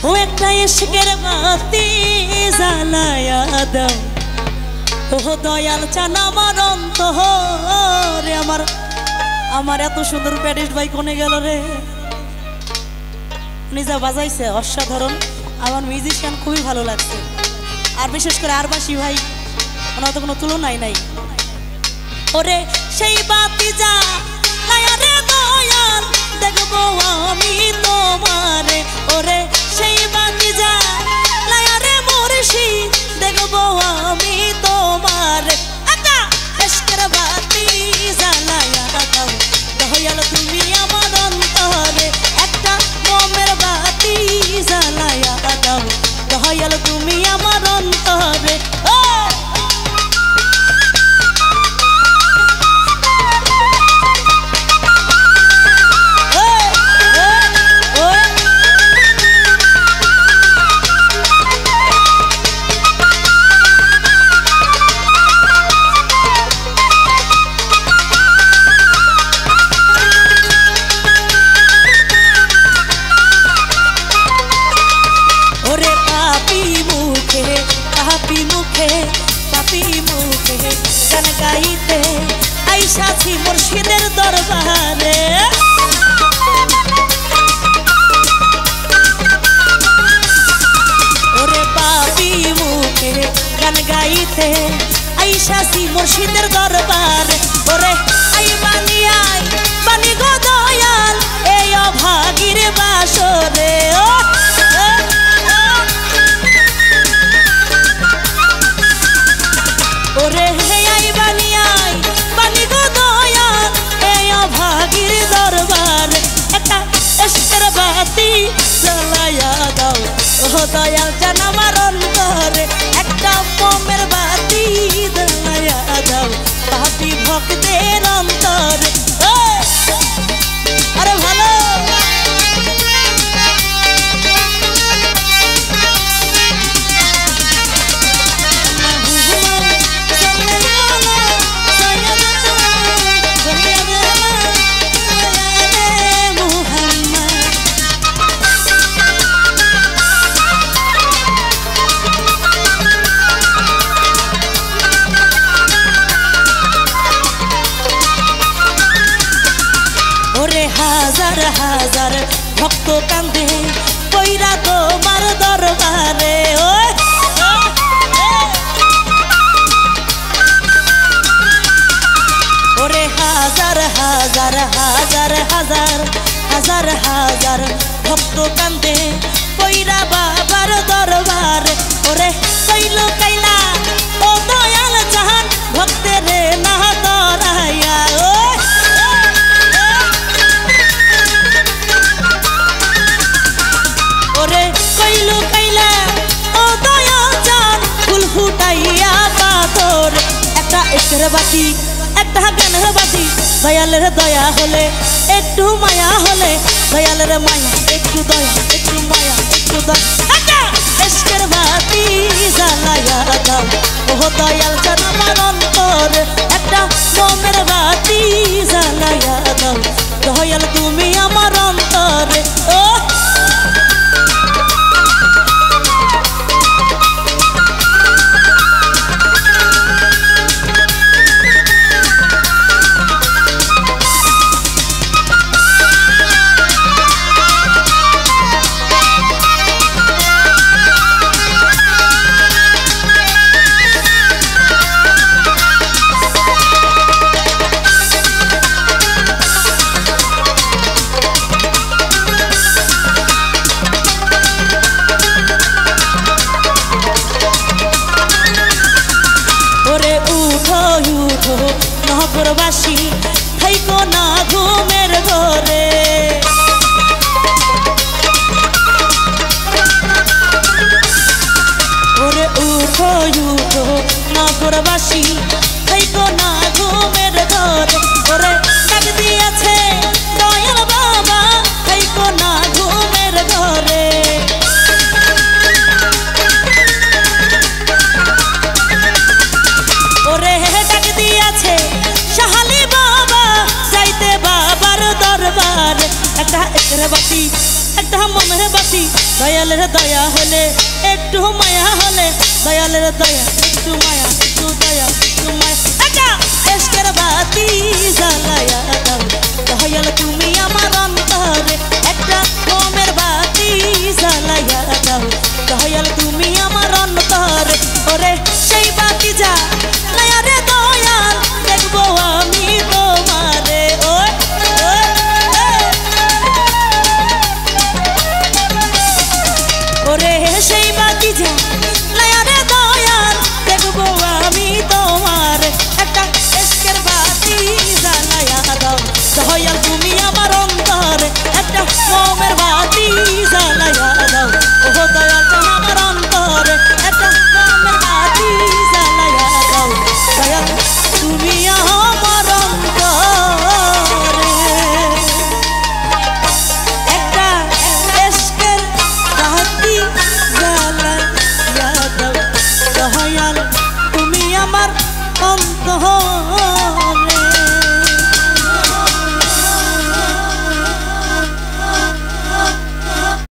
ও একটা ইশকের বাতি জ্বালায়া দাও ও দয়াল চান আমার অন্তরে। আমার এত সুন্দর প্যারিস ভাই কোনে গেল রে? নিজা বাজাইছে অসাধারণ, আমার মিউজিশিয়ান খুবই ভালো লাগছে। আর বিশেষ করে আরবাসী ভাই, ওনার তো কোনো তুলনাই নাই। ওরে সেই বাতি যা রে দয়াল দেখবো আমি তোমারে। ওরে সেই বাতি যা রে মুর্শিদ দেখবো আমি তোমারে। একটা ইশকের বাতি জ্বালায়া দাও দয়াল তুমি আমার অন্তরে। একটা মোমের বাতি জ্বালায়া দাও দয়াল তুমি আমার অন্তরে। গান গাইতে আইসাছি মুর্শিদের দরবারে। ওরে পাপি মুখে গান গাইতে আইসাছি মুর্শিদের দরবারে। ওরে আই বানি গো দয়াল এই অভাগীর বাসরে। ওরে আই বানি গো দয়াল এই অভাগীর দরবার। একটা ইশকের বাতি জ্বালায়া দাও ও দয়াল জান আমার অন্তরে। একটা মোমের বাতি জ্বালায়া দাও পাপী ভক্তের অন্তরে। আরে ভালো হাজার হাজার ভক্ত কান্দে কইরা তোমার দরবারে। ওরে হাজার হাজার হাজার হাজার হাজার হাজার ভক্ত কান্দে কইরা বাবার দরবারে। ওরে কইল কাইলা ও দয়াল জাহান ভক্তের না দরাইয়া। ওরে কইল কাইলা ও দয়াল জান ফুল ফুটাইয়া পাথর। একটা ইশকের বাতি একটা গানের বাতি দয়ালের দয়া হলে একটু মায়া হলে দয়ালের মায়া একটু দয়া একটু মায়া একটু দয়া। একটা ইশকের বাতি জ্বালায়া দাও ও দয়াল জান আমার অন্তরে। একটা মোমের বাতি জ্বালায়া দাও দয়াল তুমি আমার অন্তরে। প্রেমের বাতি দয়ালের দয়া হলে একটু মায়া হলে দয়ালের দয়া একটু মায়া একটু দয়া একটু মায়া এটা এশকের বাতি জ্বালায়া দাও দয়াল তুমি আমার অন্তরে একটা